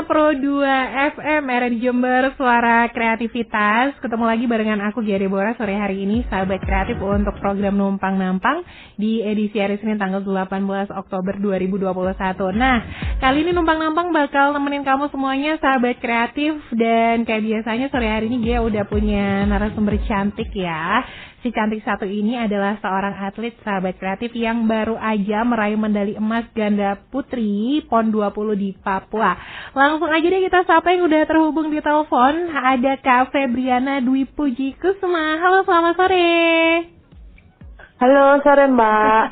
Pro 2 FM era di Jember, suara kreativitas. Ketemu lagi barengan aku Gia Deborah sore hari ini, sahabat kreatif untuk program Numpang Nampang di edisi hari Senin tanggal 18 Oktober 2021. Nah, kali ini Numpang Nampang bakal nemenin kamu semuanya sahabat kreatif. Dan kayak biasanya sore hari ini Gia udah punya narasumber cantik ya. Si cantik satu ini adalah seorang atlet sahabat kreatif yang baru aja meraih medali emas ganda putri PON 20 di Papua. Langsung aja deh kita sapa yang udah terhubung di telepon. Ada Kak Febriana Dwi Puji Kusuma. Halo, selamat sore. Halo, sore Mbak.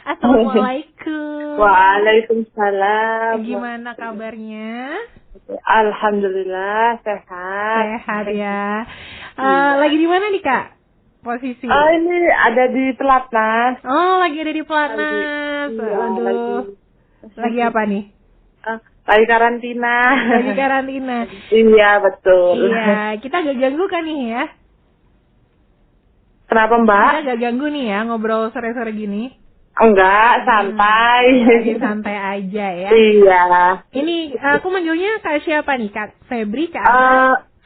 Assalamualaikum. Waalaikumsalam. Gimana kabarnya? Alhamdulillah sehat. Sehat ya. Lagi di mana nih Kak? Posisi? Ini ada di Pelatnas. Oh, lagi ada di Pelatnas. Aduh. Lagi apa nih? Lagi karantina. Lagi karantina. Iya, betul. Iya, kita gak ganggu kan nih ya? Kenapa Mbak? Kita gak ganggu nih ya ngobrol sore-sore gini? Enggak, santai. Lagi santai aja ya. Iya. Ini aku manggilnya Kak siapa nih? Kak Febri, Kak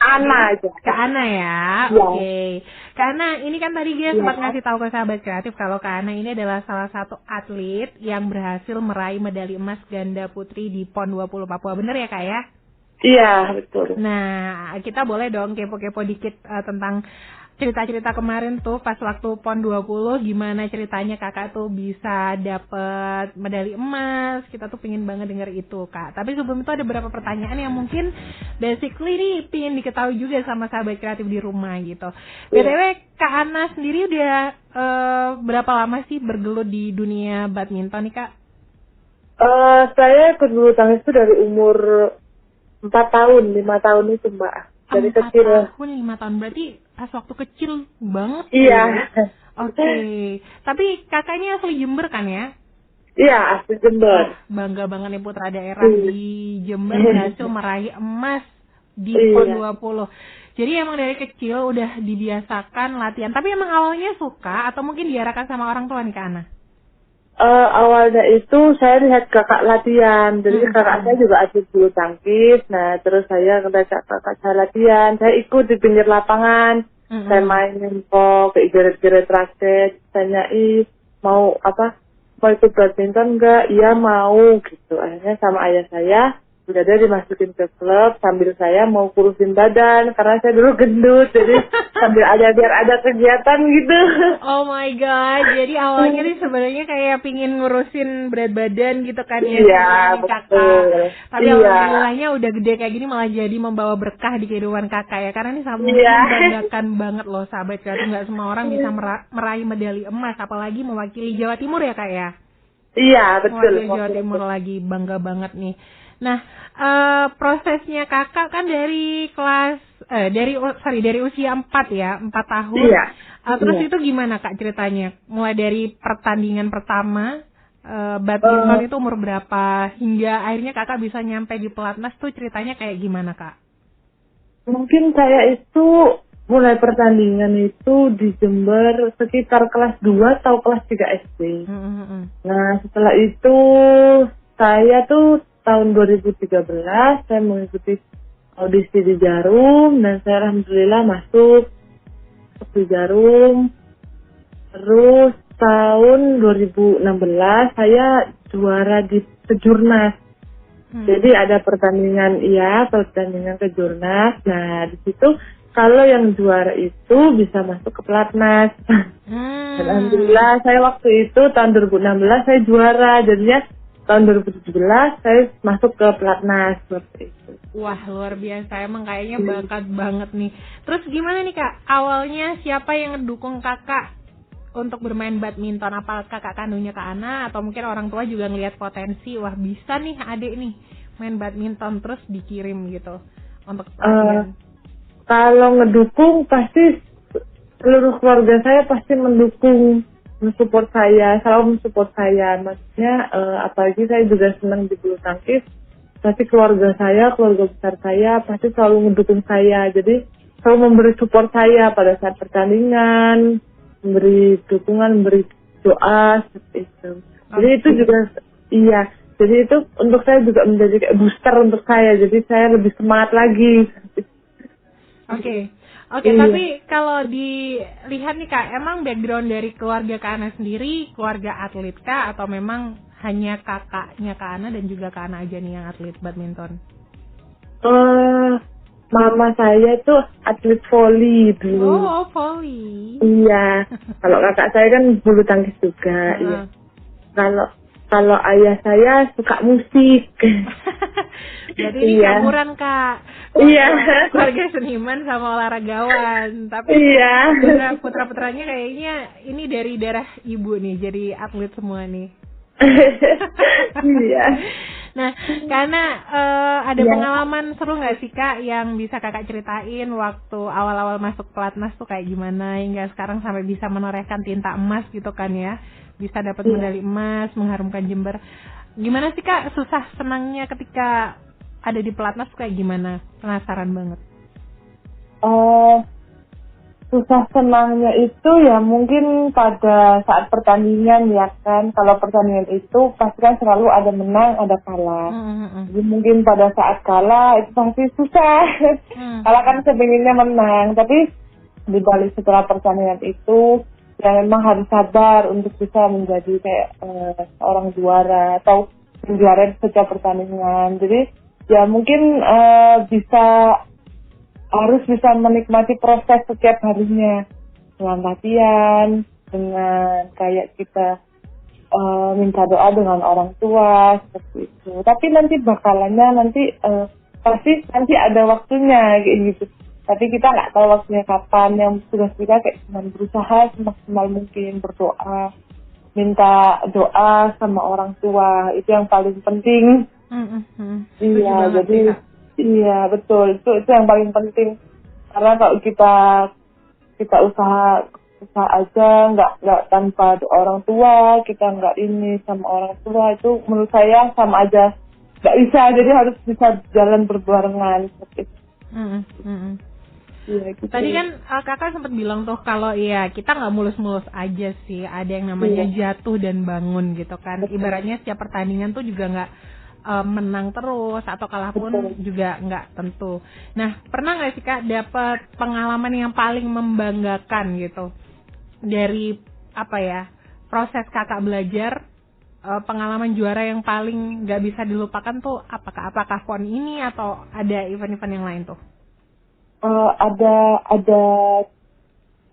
Ana aja. Kak Ana ya, Ya. Oke. Kak Ana, ini kan tadi dia sempat ngasih tahu ke sahabat kreatif kalau Kak Ana ini adalah salah satu atlet yang berhasil meraih medali emas ganda putri di PON 20 Papua. Bener ya Kak ya? Iya, betul. Nah, kita boleh dong kepo-kepo dikit tentang cerita-cerita kemarin tuh pas waktu PON 20, gimana ceritanya kakak tuh bisa dapet medali emas. Kita tuh pingin banget denger itu Kak. Tapi sebelum itu ada beberapa pertanyaan yang mungkin basically nih pingin diketahui juga sama sahabat kreatif di rumah gitu. BTW Kak Ana sendiri udah berapa lama sih bergelut di dunia badminton nih Kak? Saya ikut bulu tangkis itu dari umur 4 tahun, 5 tahun itu Mbak. Dari 4 kecil. 4 tahun, 5 tahun, berarti pas waktu kecil banget. Iya. Oke. Tapi kakaknya asli Jember kan ya? Iya, asli Jember. Bangga banget nih putra daerah di Jember berhasil meraih emas di PON 20. Jadi emang dari kecil udah dibiasakan latihan. Tapi emang awalnya suka atau mungkin diarahkan sama orang tua nih Kak Ana? Awalnya itu saya lihat kakak latihan, jadi kakak saya juga atlet bulu tangkis. Nah, terus saya ngajak kakak saya latihan, saya ikut di pinggir lapangan, saya main nempok, geret-geret raket, tanyain mau ikut badminton enggak? Iya mau, gitu. Akhirnya sama ayah saya udah ada dimasukin ke klub sambil saya mau kurusin badan karena saya dulu gendut, jadi sambil biar ada kegiatan gitu. Oh my god, jadi awalnya nih sebenarnya kayak pingin ngurusin berat badan gitu kan ya? Iya, betul. Tapi iya. alhamdulillahnya udah gede kayak gini malah jadi membawa berkah di kehidupan kakak ya, karena ini sangat membanggakan banget loh sahabat kreatif. Nggak semua orang bisa meraih medali emas, apalagi mewakili Jawa Timur ya Kak ya? Iya, betul. Mewakili Jawa Timur lagi, bangga banget nih. Nah, prosesnya kakak kan dari dari usia 4 ya, 4 tahun. Iya. Terus itu gimana Kak ceritanya? Mulai dari pertandingan pertama, badminton itu umur berapa, hingga akhirnya kakak bisa nyampe di Pelatnas tuh ceritanya kayak gimana Kak? Mungkin saya itu mulai pertandingan itu di Jember sekitar kelas 2 atau kelas 3 SD. Nah, setelah itu saya tuh tahun 2013 saya mengikuti audisi di Jarum dan saya alhamdulillah masuk di Jarum. Terus tahun 2016 saya juara di Kejurnas. Jadi ada pertandingan Kejurnas. Nah, di situ kalau yang juara itu bisa masuk ke Pelatnas. Alhamdulillah saya waktu itu tahun 2016 saya juara, jadinya tahun 2017 saya masuk ke Pelatnas seperti itu. Wah, luar biasa, emang kayaknya bakat banget nih. Terus gimana nih Kak, awalnya siapa yang ngedukung kakak untuk bermain badminton? Apakah kakak kandungnya Kak Ana atau mungkin orang tua juga ngelihat potensi, wah bisa nih adik nih main badminton, terus dikirim gitu untuk latihan? Kalau ngedukung pasti seluruh keluarga saya pasti mendukung, mensupport saya, selalu mensupport saya. Maksudnya apalagi saya juga senang di bulu tangkis, pasti keluarga besar saya pasti selalu mendukung saya. Jadi selalu memberi support saya pada saat pertandingan, memberi dukungan, memberi doa seperti itu. Jadi itu juga Jadi itu untuk saya juga menjadi kayak booster untuk saya. Jadi saya lebih semangat lagi. Oke, Iya. tapi kalau dilihat nih Kak, emang background dari keluarga Kak Ana sendiri keluarga atlet Kak, atau memang hanya kakaknya Kak Ana dan juga Kak Ana aja nih yang atlet badminton? Mama saya tuh atlet voli dulu. Oh, voli. Iya. Kalau kakak saya kan bulu tangkis juga. Iya. Kalau ayah saya suka musik. Jadi ini campuran Kak. Iya. Keluarga seniman sama olahragawan. Tapi iya. putra-putranya kayaknya ini dari darah ibu nih, jadi atlet semua nih. Iya. Nah, karena ada pengalaman seru nggak sih Kak yang bisa Kakak ceritain waktu awal-awal masuk pelatnas tuh kayak gimana hingga sekarang sampai bisa menorehkan tinta emas gitu kan ya, bisa dapat medali emas, mengharumkan Jember. Gimana sih Kak susah senangnya ketika ada di pelatnas tuh kayak gimana? Penasaran banget. Susah senangnya itu ya mungkin pada saat pertandingan ya kan. Kalau pertandingan itu pasti kan selalu ada menang, ada kalah. Jadi mungkin pada saat kalah itu pasti susah. Kalah kan sebenarnya menang, tapi di balik setelah pertandingan itu ya memang harus sabar untuk bisa menjadi kayak seorang juara atau menjuara setiap pertandingan. Jadi ya mungkin harus bisa menikmati proses setiap harinya dengan latihan, dengan kayak kita minta doa dengan orang tua seperti itu. Tapi nanti bakalannya pasti nanti ada waktunya kayak gitu. Tapi kita nggak tahu waktunya kapan. Yang tugas kita kayak cuma berusaha semaksimal mungkin, berdoa, minta doa sama orang tua, itu yang paling penting. Iya, jadi iya betul, itu yang paling penting. Karena kalau kita usaha aja nggak tanpa orang tua, kita nggak ini sama orang tua, itu menurut saya sama aja nggak bisa. Jadi harus bisa jalan berbarengan seperti itu. Iya, gitu. Tadi kan kakak sempat bilang tuh kalau ya kita nggak mulus-mulus aja sih, ada yang namanya jatuh dan bangun gitu kan. Ibaratnya setiap pertandingan tuh juga nggak menang terus atau kalah pun juga nggak tentu. Nah, pernah nggak sih Kak dapat pengalaman yang paling membanggakan gitu dari proses kakak belajar, pengalaman juara yang paling nggak bisa dilupakan tuh apakah PON ini atau ada event-event yang lain tuh? Ada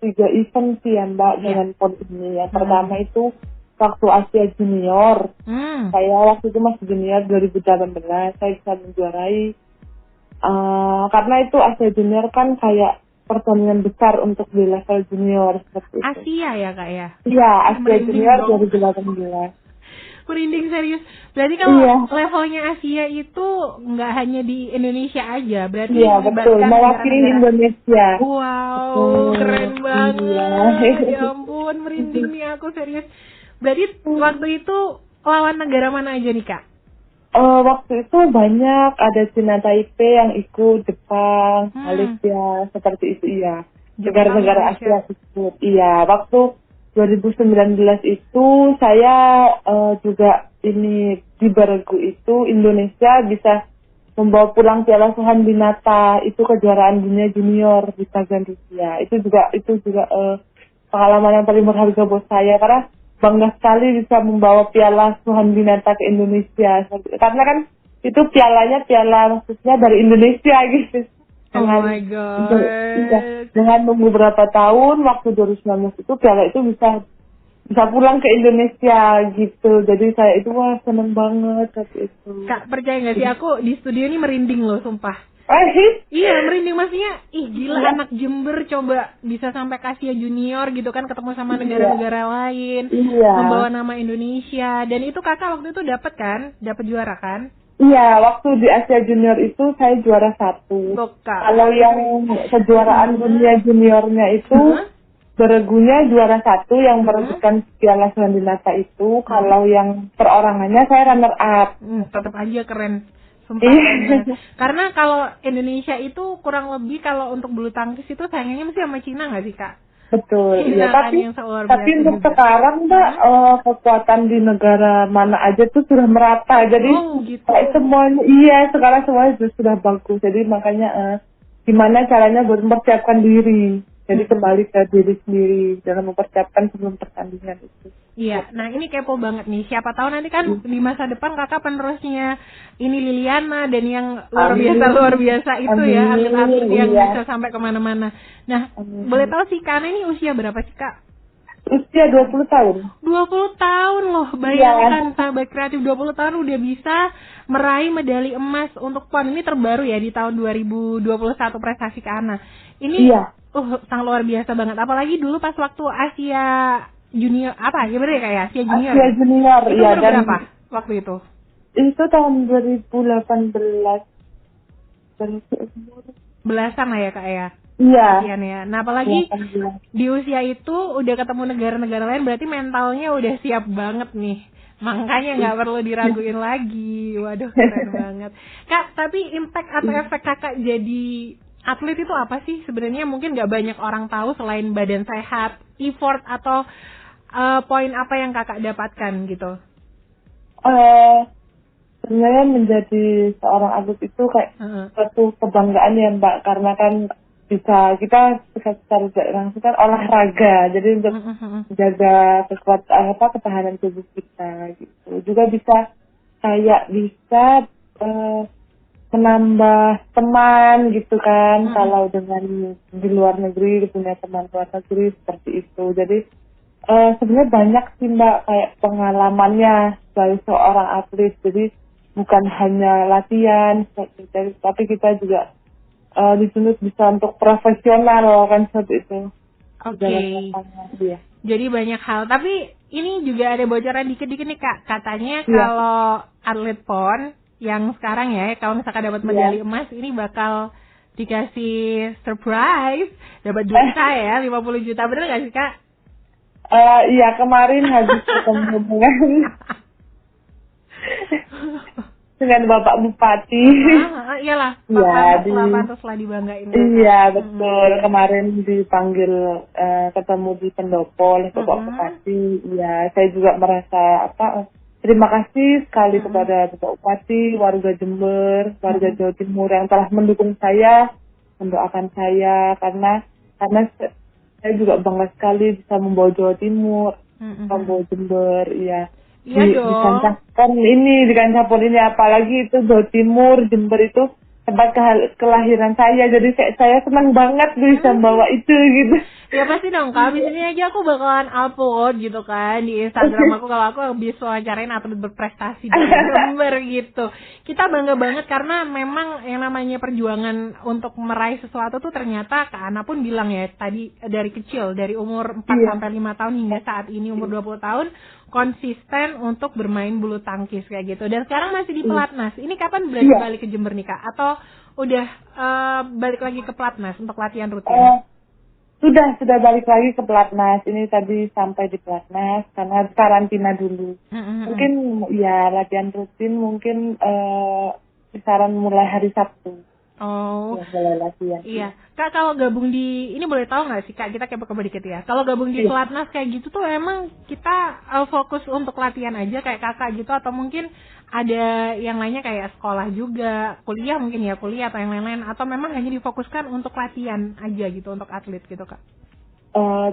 3 event sih ya Mbak dengan PON ini. Yang pertama itu waktu Asia Junior. Saya waktu itu masih junior 2018, saya bisa menjuarai. Karena itu Asia Junior kan kayak pertandingan besar untuk di level junior seperti itu. Asia ya Kak ya? Iya, Asia Junior 2018. Merinding serius. Berarti kalau levelnya Asia itu nggak hanya di Indonesia aja, berarti betul, mewakili Indonesia. Wow, keren banget. Ya ampun, merinding nih aku serius. Berarti waktu itu lawan negara mana aja nih Kak? Waktu itu banyak, ada Cina Taipei yang ikut, Jepang, Malaysia, seperti itu iya. Negara-negara Asia tersebut. Iya, waktu 2019 itu saya juga ini di Bergu itu Indonesia bisa membawa pulang Piala Suhan Binata, itu kejuaraan dunia junior di Rusia. Itu juga pengalaman yang paling berharga buat saya karena bangga sekali bisa membawa Piala Suhan Binata ke Indonesia. Karena kan itu piala maksudnya dari Indonesia gitu. Oh my God. Dengan nunggu beberapa tahun, waktu 2019 itu piala itu bisa pulang ke Indonesia gitu. Jadi saya itu seneng banget saat itu. Kak, percaya nggak sih aku di studio ini merinding loh, sumpah. Iya, merinding maksudnya. Gila anak Jember coba bisa sampai ke Asia Junior gitu kan, ketemu sama negara-negara lain, membawa nama Indonesia. Dan itu kakak waktu itu dapat juara kan? Iya, waktu di Asia Junior itu saya juara 1. Kalau yang kejuaraan dunia juniornya itu Bergunya juara 1 yang merebutkan Piala Suhan Binata itu. Kalau yang perorangannya saya runner up. Tetap aja keren. Sumpah. Karena kalau Indonesia itu kurang lebih kalau untuk bulu tangkis itu sayangnya mesti sama Cina nggak sih Kak? Betul, iya. Tapi untuk juga. sekarang Mbak, kekuatan di negara mana aja tuh sudah merata. Jadi gitu. Semuanya, iya sekarang semuanya sudah bagus. Jadi makanya gimana caranya buat mempersiapkan diri. Jadi kembali ke diri sendiri dalam mempersiapkan sebelum pertandingan itu. Iya, nah ini kepo banget nih. Siapa tahu nanti kan di masa depan kakak penerusnya ini Liliana dan yang luar biasa itu ya, atlet-atlet yang bisa sampai kemana-mana. Nah, boleh tahu sih Kak Ana ini usia berapa sih Kak? Usia 20 tahun. 20 tahun loh, bayangkan sahabat kreatif 20 tahun udah bisa meraih medali emas untuk PON. Ini terbaru ya di tahun 2021 prestasi Kak Ana. Ini sangat luar biasa banget. Apalagi dulu pas waktu Asia Junior apa ya bener kayak Asia Junior. Asia Junior, itu iya. Dan berapa waktu itu? Itu tahun 2018. Belasan lah ya Kak ya. Iya. Ya. Nah apalagi di usia itu udah ketemu negara-negara lain, berarti mentalnya udah siap banget nih. Makanya nggak perlu diraguin lagi. Waduh keren banget. Kak, tapi impact atau efek kakak jadi atlet itu apa sih? Sebenarnya mungkin nggak banyak orang tahu selain badan sehat, effort atau poin apa yang kakak dapatkan gitu? Sebenarnya menjadi seorang atlet itu kayak suatu kebanggaan ya Mbak, karena kan kita secara langsung kan olahraga, jadi untuk menjaga ketahanan tubuh kita gitu. Juga bisa menambah teman gitu kan, kalau dengan di luar negeri punya teman luar negeri seperti itu. Jadi sebenarnya banyak sih Mbak kayak pengalamannya dari seorang atlet. Jadi bukan hanya latihan, tapi kita juga dituntut bisa untuk profesional kan seperti itu. Oke. Jadi banyak hal. Tapi ini juga ada bocoran dikit-dikit nih Kak. Katanya kalau atlet PON yang sekarang ya, kalau misalkan dapat medali emas, ini bakal dikasih surprise, dapat duit ya 50 juta. Bener nggak sih Kak? Iya, kemarin habis ketemu dengan Bapak Bupati. Iyalah, pantaslah dibanggain. Iya, betul. Kemarin dipanggil ketemu di pendopo oleh Bapak Bupati. Iya, saya juga merasa terima kasih sekali kepada Bapak Bupati, warga Jember, warga Jawa Timur yang telah mendukung saya, mendoakan saya, karena saya juga bangga sekali bisa membawa Jawa Timur, membawa Jember, iya. Di kancah PON ini, apalagi itu Jawa Timur, Jember itu tempat kelahiran saya, jadi saya senang banget bisa bawa itu gitu. Ya pasti dong Kak, abis ini aja aku bakalan upload gitu kan di Instagram aku kalau aku habis wawancarain atlet berprestasi di Jember gitu. Kita bangga banget karena memang yang namanya perjuangan untuk meraih sesuatu tuh ternyata Kak Ana pun bilang ya tadi dari kecil, dari umur 4 sampai 5 tahun hingga saat ini umur 20 tahun konsisten untuk bermain bulu tangkis kayak gitu. Dan sekarang masih di pelatnas. Ini kapan berarti balik ke Jember nih Kak? Atau udah balik lagi ke pelatnas untuk latihan rutin? Sudah balik lagi ke pelatnas. Ini tadi sampai di pelatnas karena karantina dulu. Mungkin ya latihan rutin mungkin kisaran mulai hari Sabtu. Oh, ya, mulai latihan. Iya, Kak kalau gabung di ini boleh tahu nggak sih Kak, kita kepo dikit ya. Kalau gabung di pelatnas kayak gitu tuh emang kita fokus untuk latihan aja kayak kakak gitu atau mungkin ada yang lainnya kayak sekolah juga, kuliah mungkin ya kuliah atau yang lain-lain atau memang hanya difokuskan untuk latihan aja gitu untuk atlet gitu Kak?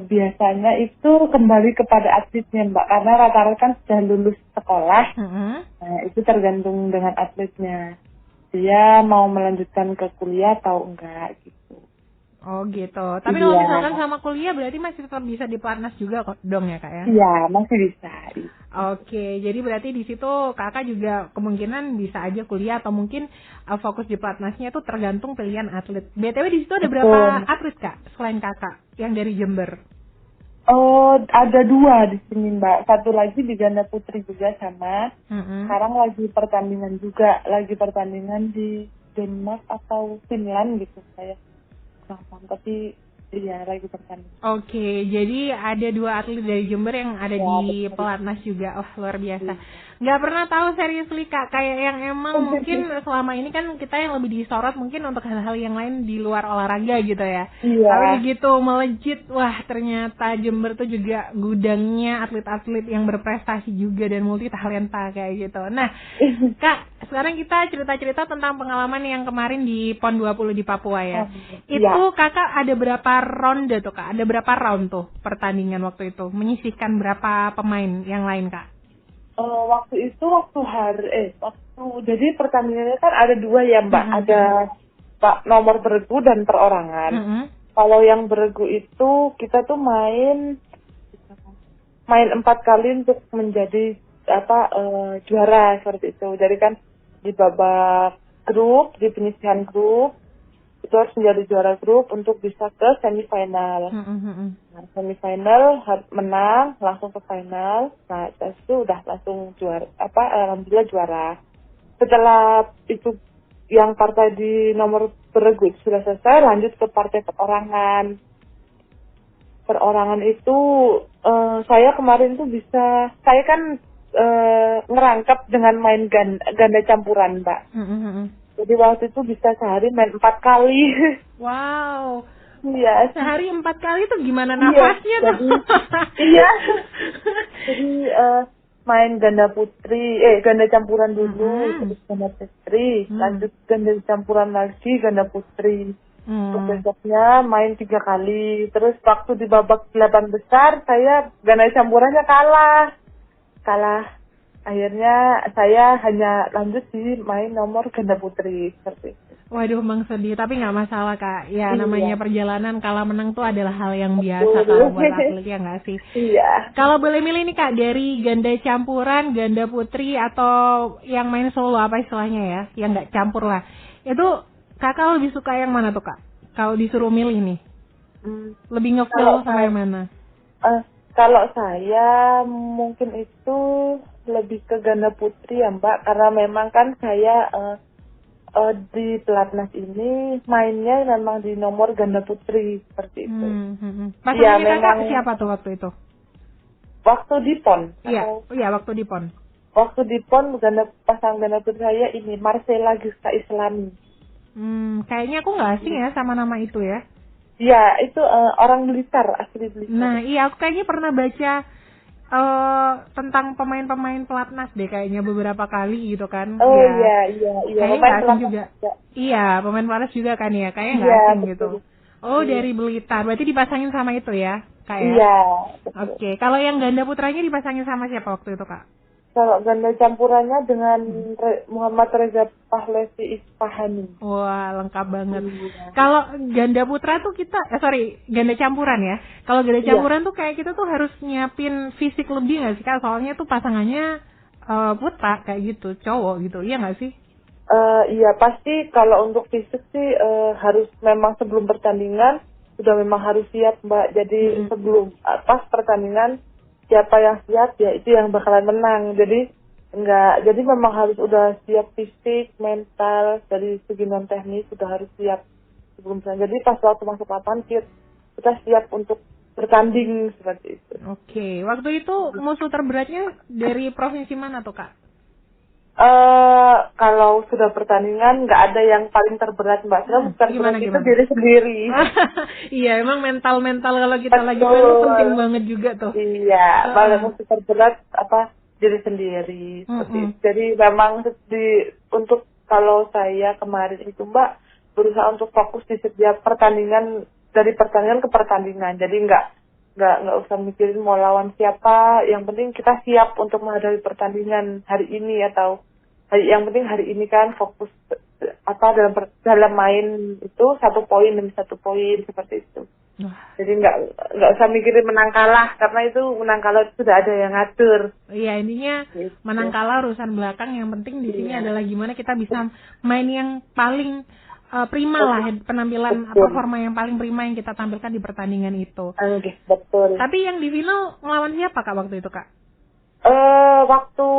Biasanya itu kembali kepada atletnya Mbak, karena rata-rata kan sudah lulus sekolah. Nah itu tergantung dengan atletnya. Dia mau melanjutkan ke kuliah atau enggak gitu. Oh gitu. Tapi kalau misalkan sama kuliah berarti masih tetap bisa di pelatnas juga dong ya Kak ya? Iya, masih bisa. Oke, jadi berarti di situ Kakak juga kemungkinan bisa aja kuliah atau mungkin fokus di pelatnasnya itu tergantung pilihan atlet. BTW di situ ada berapa atlet Kak selain Kakak yang dari Jember? Oh, ada 2 di sini Mbak. Satu lagi di ganda putri juga sama. Sekarang lagi pertandingan di Denmark atau Finland gitu saya. Tapi Iya, lagi bertanding. Oke, jadi ada 2 atlet dari Jember yang ada Ya, di betul. pelatnas juga. Wah, luar biasa. Iya. Nggak pernah tahu seriously Kak, kayak yang emang mungkin selama ini kan kita yang lebih disorot mungkin untuk hal-hal yang lain di luar olahraga gitu ya. Iya. Tapi begitu melejit, wah ternyata Jember tuh juga gudangnya atlet-atlet yang berprestasi juga dan multi talenta kayak gitu. Nah, Kak, sekarang kita cerita-cerita tentang pengalaman yang kemarin di PON 20 di Papua ya. Itu Kakak ada berapa ronde tuh Kak? Ada berapa round tuh pertandingan waktu itu? Menyisihkan berapa pemain yang lain Kak? Waktu itu jadi pertandingannya kan ada 2 ya Mbak, ada nomor beregu dan perorangan. Kalau yang beregu itu kita tuh main 4 kali untuk menjadi juara seperti itu. Jadi kan di babak grup, di penyisihan grup itu harus menjadi juara grup untuk bisa ke semifinal. Nah, semifinal menang langsung ke final. Nah, itu udah langsung juara, alhamdulillah juara. Setelah itu yang partai di nomor beregu itu sudah selesai, lanjut ke partai perorangan. Perorangan itu saya kemarin tuh saya kan ngerangkap dengan main ganda campuran, Mbak. Jadi waktu itu bisa sehari main 4 kali. Wow. Iya. Sehari 4 kali tuh gimana nafasnya tuh? Iya. Jadi main ganda campuran dulu, terus ganda putri, lanjut ganda campuran lagi, ganda putri. Untuk besoknya main 3 kali. Terus waktu di babak 8 besar saya ganda campurannya kalah. Akhirnya saya hanya lanjut di main nomor ganda putri seperti itu. Waduh, Bang sedih, tapi nggak masalah Kak. Ya namanya perjalanan, kalah menang tuh adalah hal yang biasa kalau buat atlet ya nggak sih? Iya. Kalau boleh milih nih Kak, dari ganda campuran, ganda putri atau yang main solo apa istilahnya ya, yang nggak campur lah. Itu Kakak lebih suka yang mana tuh Kak? Kalau disuruh milih nih, lebih ngefeel sama yang mana? Kalau saya mungkin itu lebih ke ganda putri ya Mbak, karena memang kan saya di pelatnas ini mainnya memang di nomor ganda putri seperti itu. Pasangannya Kakak siapa tuh waktu itu? Waktu di PON? Iya, waktu di PON. Waktu di PON pasang ganda putri saya ini Marcella Gista Islami. Kayaknya aku nggak asing ya sama nama itu ya. Iya, itu orang Blitar, asli Blitar. Nah, iya aku kayaknya pernah baca tentang pemain-pemain pelatnas deh kayaknya beberapa kali gitu kan. Oh ya. iya. Kayaknya nggak asing juga. Iya, pemain pelatnas juga kan ya. Kayaknya nggak asing gitu. Oh, dari Blitar. Berarti dipasangin sama itu ya, Kak ya? Iya. Oke. Kalau yang ganda putranya dipasangin sama siapa waktu itu, Kak? Kalau ganda campurannya dengan Muhammad Reza Pahlavi Isfahani. Wah, lengkap banget. Kalau ganda putra tuh ganda campuran ya. Kalau ganda campuran tuh kayak kita tuh harus nyiapin fisik lebih nggak sih Kak? Soalnya tuh pasangannya putra kayak gitu, cowok gitu, iya nggak sih? Iya pasti kalau untuk fisik sih harus memang sebelum pertandingan sudah memang harus siap Mbak. Jadi sebelum pas pertandingan siapa yang siap ya itu yang bakalan menang. Jadi memang harus udah siap fisik, mental, dari segi non teknis sudah harus siap sebelum pertandingan. Jadi pas waktu masuk lapangan kita siap untuk bertanding seperti itu. Oke, waktu itu musuh terberatnya dari provinsi mana tuh Kak? Kalau sudah pertandingan nggak ada yang paling terberat Mbak. Bukan gimana? itu diri sendiri. Iya, emang mental kalau kita lagi main penting banget juga tuh. Iya, paling terberat diri sendiri. Jadi memang untuk kalau saya kemarin itu Mbak berusaha untuk fokus di setiap pertandingan, dari pertandingan ke pertandingan. Jadi nggak usah mikirin mau lawan siapa. Yang penting kita siap untuk menghadapi pertandingan hari ini yang penting hari ini kan fokus dalam main itu 1 poin demi 1 poin seperti itu. Jadi nggak usah mikirin menang kalah, karena itu menang kalah itu sudah ada yang ngatur. Iya, intinya menang kalah urusan belakang, yang penting di sini adalah gimana kita bisa main yang paling prima lah, penampilan performa yang paling prima yang kita tampilkan di pertandingan itu. Betul. Tapi yang di final ngelawan siapa Kak waktu itu Kak? Waktu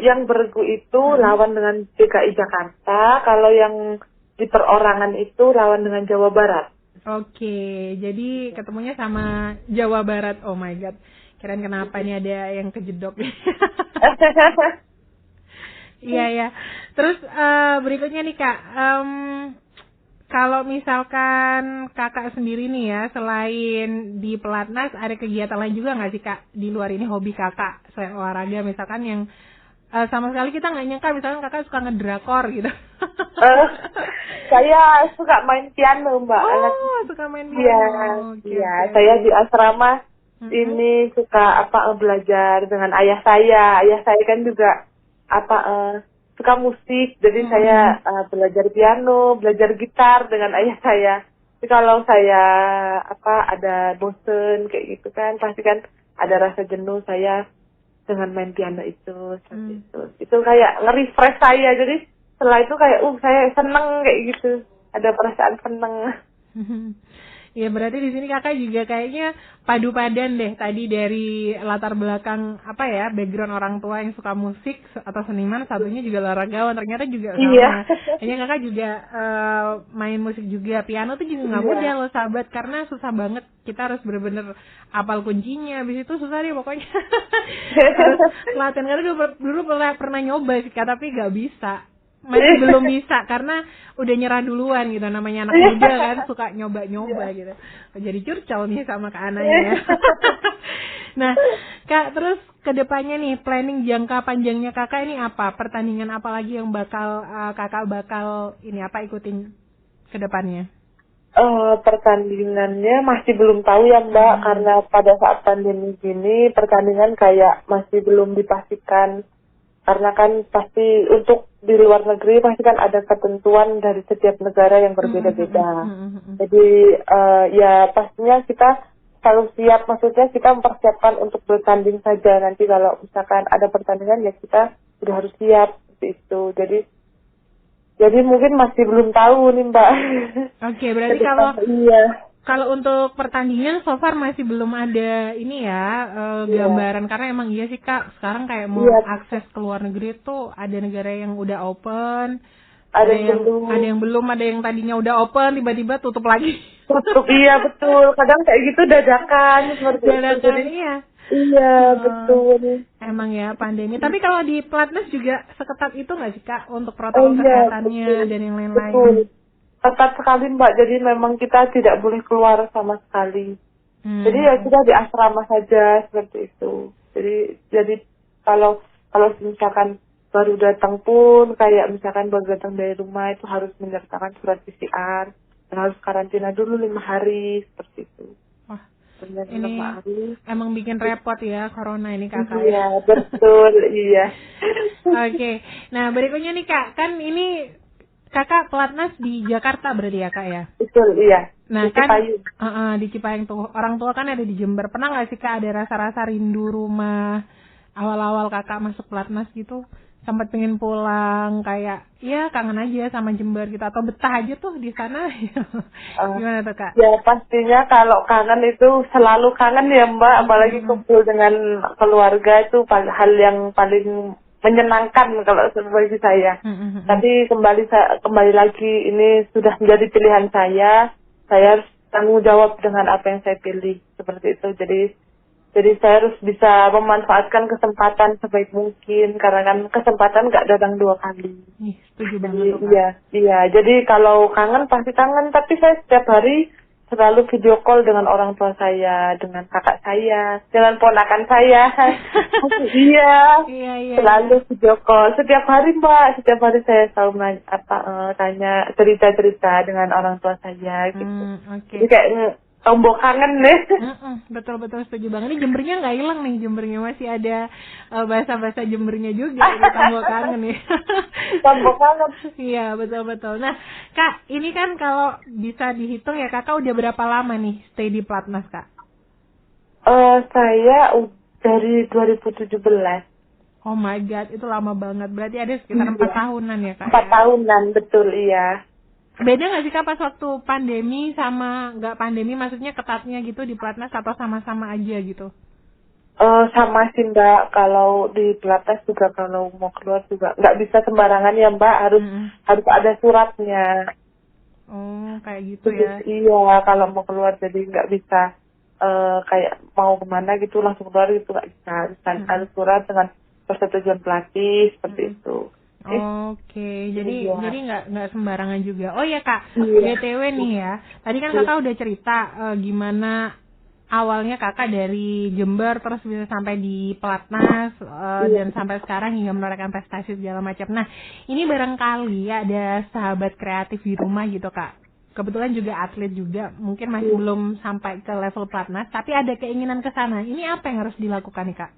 yang bergu itu lawan dengan DKI Jakarta, kalau yang di perorangan itu lawan dengan Jawa Barat Oke, jadi ketemunya sama Jawa Barat. Oh my god, kirain kenapa nih ada yang kejedok. Iya ya. Terus berikutnya nih Kak, kalau misalkan Kakak sendiri nih ya, selain di Pelatnas ada kegiatan lain juga nggak sih Kak di luar ini hobi Kakak selain olahraga, misalkan yang sama sekali kita nggak nyangka, misalkan Kakak suka ngedrakor gitu. Saya suka main piano Mbak. Oh, suka main piano. Iya, saya di asrama ini suka belajar dengan ayah saya. Ayah saya kan juga suka musik, jadi saya belajar piano, belajar gitar dengan ayah saya. Jadi kalau saya ada bosen kayak gitu kan, pasti kan ada rasa jenuh, saya dengan main piano itu seperti itu kayak nge-refresh saya. Jadi setelah itu kayak saya seneng kayak gitu, ada perasaan seneng. Ya berarti di sini Kakak juga kayaknya padu padan deh, tadi dari latar belakang background orang tua yang suka musik atau seniman, satunya juga olahragawan, ternyata juga sama. Iya. Kayaknya Kakak juga main musik juga, piano tuh juga nggak mudah loh sahabat, karena susah banget, kita harus bener-bener apal kuncinya, habis itu susah deh pokoknya. Harus latihan, karena dulu pernah nyoba sih Kak, tapi nggak bisa. Masih belum bisa karena udah nyerah duluan gitu, namanya anak muda kan suka nyoba-nyoba gitu. Jadi curcol nih sama Kak Ananya. Nah Kak, terus kedepannya nih planning jangka panjangnya Kakak ini apa? Pertandingan apa lagi yang Kakak bakal ikutin kedepannya? Pertandingannya masih belum tahu ya Mbak, karena pada saat pandemi gini pertandingan kayak masih belum dipastikan. Karena kan pasti untuk di luar negeri pasti kan ada ketentuan dari setiap negara yang berbeda-beda. Jadi ya pastinya kita selalu siap, maksudnya kita mempersiapkan untuk bertanding saja. Nanti kalau misalkan ada pertandingan ya kita sudah harus siap seperti itu. Jadi mungkin masih belum tahu nih Mbak. Oke, berarti kalau untuk pertandingan so far masih belum ada ini ya gambaran, karena emang iya sih Kak, sekarang kayak mau akses ke luar negeri tuh ada negara yang udah open, ada yang belum, ada yang tadinya udah open tiba-tiba tutup lagi. Tutup, iya betul. Kadang kayak gitu dadakan seperti itu. Iya betul. Emang ya pandemi. Tapi kalau di Pelatnas juga seketat itu nggak sih Kak untuk protokol kesehatannya dan yang lain-lain? Betul. Ketat sekali Mbak, jadi memang kita tidak boleh keluar sama sekali. Jadi ya kita di asrama saja seperti itu. Jadi kalau misalkan baru datang pun, kayak misalkan baru datang dari rumah itu harus menyertakan surat PCR dan harus karantina dulu 5 hari seperti itu. Wah, ini emang bikin repot ya corona ini Kakak. Iya betul, iya. Oke, nah berikutnya nih Kak, kan ini Kakak Pelatnas di Jakarta berarti ya Kak ya? Betul, iya. Nah di Cipayung. Di Cipayung tuh, orang tua kan ada di Jember. Pernah nggak sih Kak ada rasa-rasa rindu rumah awal-awal Kakak masuk Pelatnas gitu? Sempat pengen pulang, kayak ya kangen aja sama Jember gitu, atau betah aja tuh di sana? Gimana tuh Kak? Ya pastinya kalau kangen itu selalu kangen ya Mbak, apalagi kumpul dengan keluarga itu hal yang paling menyenangkan kalau bagi saya. Tapi kembali lagi ini sudah menjadi pilihan saya harus tanggung jawab dengan apa yang saya pilih seperti itu. Jadi saya harus bisa memanfaatkan kesempatan sebaik mungkin, karena kan kesempatan nggak datang 2 kali. Setuju banget. Iya. Jadi kalau kangen pasti kangen, tapi saya setiap hari selalu video call dengan orang tua saya, dengan kakak saya, dengan ponakan saya. Iya. Selalu video call setiap hari Mbak. Setiap hari saya selalu tanya cerita-cerita dengan orang tua saya gitu. Jadi kayak tombol kangen deh. Betul setuju banget. Ini Jembernya nggak hilang nih, Jembernya masih ada bahasa-bahasa Jembernya juga. Tombol kangen nih. Tombol kangen. Iya betul. Nah Kak, ini kan kalau bisa dihitung ya Kakak udah berapa lama nih stay di Pelatnas Kak? Saya dari 2017. Oh my god, itu lama banget. Berarti ada sekitar 4 tahunan ya Kak? 4 tahunan, betul iya. Beda nggak sih Kak pas waktu pandemi sama nggak pandemi, maksudnya ketatnya gitu di Pelatnas atau sama-sama aja gitu? Sama sih Mbak, kalau di Pelatnas juga kalau mau keluar juga nggak bisa sembarangan ya Mbak, harus ada suratnya. Oh, kayak gitu ya. Iya, kalau mau keluar jadi nggak bisa kayak mau kemana gitu langsung keluar gitu nggak bisa. Harus keluar dengan persetujuan pelatih seperti itu. Oke, jadi Iya. nggak sembarangan juga. Oh ya Kak, Iya. BTW nih ya, tadi kan Kakak udah cerita gimana awalnya Kakak dari Jember terus bisa sampai di Pelatnas dan sampai sekarang hingga menorehkan prestasi segala macam. Nah, ini barangkali ada sahabat kreatif di rumah gitu Kak. Kebetulan juga atlet juga, mungkin masih belum sampai ke level Pelatnas, tapi ada keinginan ke sana. Ini apa yang harus dilakukan nih Kak?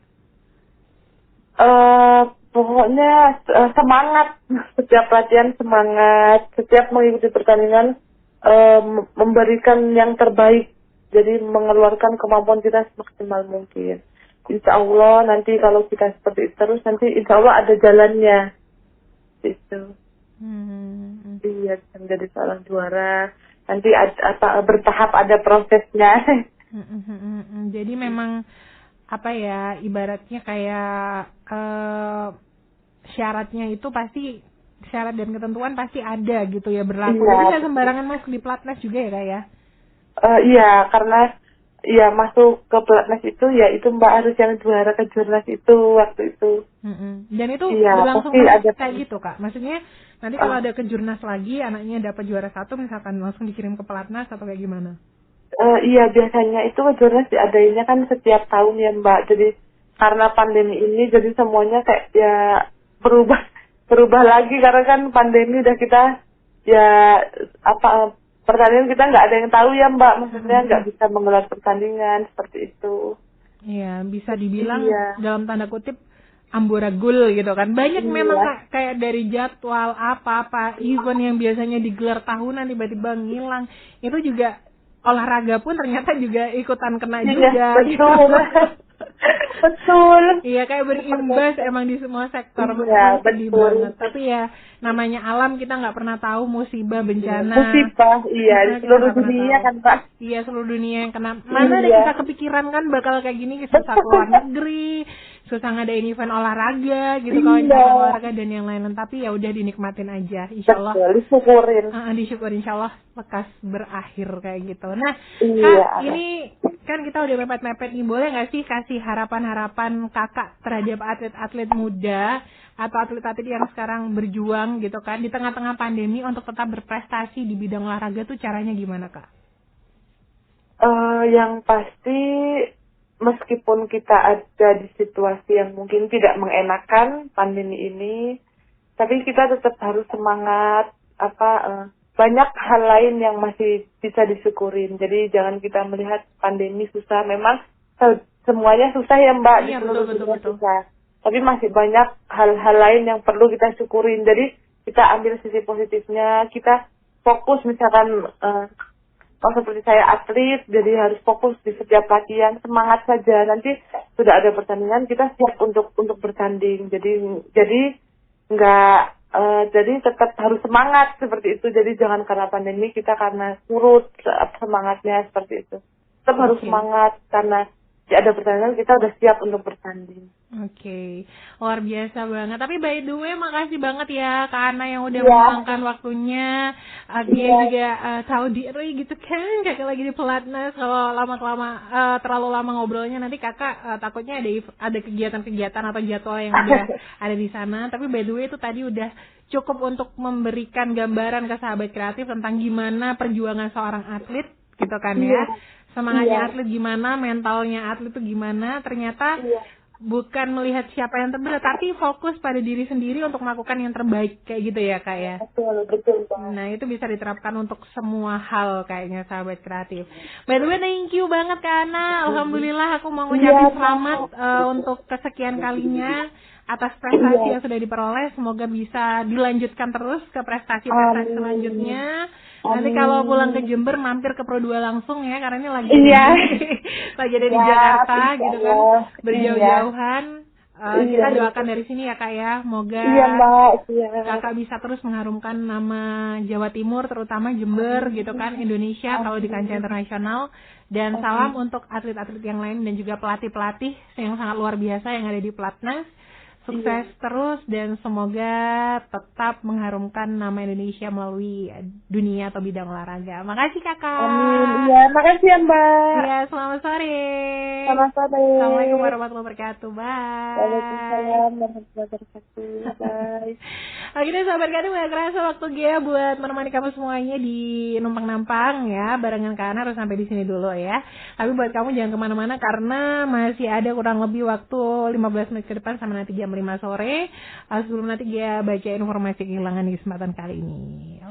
Pokoknya semangat, setiap latihan semangat, setiap mengikuti pertandingan memberikan yang terbaik, jadi mengeluarkan kemampuan kita semaksimal mungkin. Insya Allah nanti kalau kita seperti itu terus, nanti insya Allah ada jalannya. Itu. Iya, menjadi seorang juara. Nanti bertahap ada prosesnya. Jadi memang apa ya, ibaratnya kayak syaratnya itu pasti, syarat dan ketentuan pasti ada gitu ya, berlaku. Iya, jadi nggak sembarangan masuk di Pelatnas juga ya Kak ya? Iya, karena ya masuk ke Pelatnas itu ya itu Mbak harus yang juara ke Jurnas itu waktu itu. Dan itu iya, berlangsung terus ada kayak gitu Kak? Maksudnya nanti kalau ada ke Jurnas lagi, anaknya dapat juara 1 misalkan, langsung dikirim ke Pelatnas atau kayak gimana? Iya, biasanya itu ke Jurnas diadainnya kan setiap tahun ya Mbak. Jadi karena pandemi ini jadi semuanya kayak ya berubah lagi karena kan pandemi udah kita ya pertandingan kita nggak ada yang tahu ya Mbak, maksudnya nggak bisa menggelar pertandingan seperti itu. Iya, bisa dibilang dalam tanda kutip amburadul gitu kan. Banyak memang kayak dari jadwal apa-apa event yang biasanya digelar tahunan tiba-tiba ngilang. Itu juga olahraga pun ternyata juga ikutan kena juga. Betul. Betul. Iya, kayak berimbas emang di semua sektor. Iya, sedih banget. Tapi ya namanya alam, kita nggak pernah tahu musibah, bencana. Musibah, iya, di seluruh dunia kan Pak. Iya, seluruh dunia yang kena. Mana ada kita kepikiran kan bakal kayak gini, susah keluar negeri, susah ngadain event olahraga gitu, kawan-kawan olahraga dan yang lain-lain. Tapi ya udah dinikmatin aja, insya Allah. Disyukurin. Disyukurin, insya Allah lekas berakhir kayak gitu. Nah, Kak, iya, ini kan kita udah mepet-mepet nih, boleh nggak sih kasih harapan-harapan Kakak terhadap atlet-atlet muda atau atlet-atlet yang sekarang berjuang gitu kan di tengah-tengah pandemi untuk tetap berprestasi di bidang olahraga tuh caranya gimana Kak? Yang pasti meskipun kita ada di situasi yang mungkin tidak mengenakan pandemi ini, tapi kita tetap harus semangat. Banyak hal lain yang masih bisa disyukurin. Jadi jangan kita melihat pandemi susah. Memang semuanya susah ya Mbak, iya, di seluruh dunia betul. susah. Tapi masih banyak hal-hal lain yang perlu kita syukurin. Jadi kita ambil sisi positifnya, kita fokus misalkan seperti saya atlet, jadi harus fokus di setiap latihan, semangat saja. Nanti sudah ada pertandingan, kita siap untuk bertanding. Jadi tetap harus semangat seperti itu. Jadi jangan karena pandemi kita karena surut semangatnya seperti itu. Tetap harus semangat karena ada pertandingan, kita udah siap untuk bertanding. Oke, luar biasa banget. Tapi by the way, makasih banget ya Kak Ana yang udah meluangkan waktunya. Dia juga tahu diri gitu kan, kakak lagi di Pelatnas. Kalau terlalu lama ngobrolnya nanti kakak takutnya ada kegiatan-kegiatan atau jadwal yang udah ada di sana. Tapi by the way itu tadi udah cukup untuk memberikan gambaran ke sahabat kreatif tentang gimana perjuangan seorang atlet gitu kan ya. Semangatnya atlet gimana, mentalnya atlet itu gimana. Ternyata bukan melihat siapa yang terbaik, tapi fokus pada diri sendiri untuk melakukan yang terbaik kayak gitu ya Kak ya. Betul. Nah itu bisa diterapkan untuk semua hal kayaknya sahabat kreatif. By the way, thank you banget Kak Ana. Alhamdulillah aku mau ngucapin selamat untuk kesekian kalinya atas prestasi yang sudah diperoleh. Semoga bisa dilanjutkan terus ke prestasi-prestasi selanjutnya. Nanti kalau pulang ke Jember mampir ke Pro 2 langsung ya, karena ini lagi lagi ada di Jakarta gitu kan, berjauh-jauhan. Kita doakan dari sini ya Kak ya, moga Kakak bisa terus mengharumkan nama Jawa Timur, terutama Jember gitu kan, Indonesia kalau di kancah internasional. Dan salam untuk atlet-atlet yang lain dan juga pelatih-pelatih yang sangat luar biasa yang ada di Pelatnas. Sukses terus dan semoga tetap mengharumkan nama Indonesia melalui dunia atau bidang olahraga. Makasih Kakak. Amin. Iya, makasih ya Mbak. Iya, selamat sore. Selamat sore. Assalamualaikum warahmatullahi wabarakatuh. Bye. Waalaikumsalam warahmatullahi wabarakatuh. Bye. Oke deh sahabat Kreatif, gak kerasa waktu Gia buat menemani kamu semuanya di Numpang Nampang ya. Barengan Kak Ana harus sampai di sini dulu ya. Tapi buat kamu jangan kemana-mana karena masih ada kurang lebih waktu 15 menit ke depan sama nanti jam 5 sore. Sebelum nanti Gia baca informasi kehilangan di kesempatan kali ini.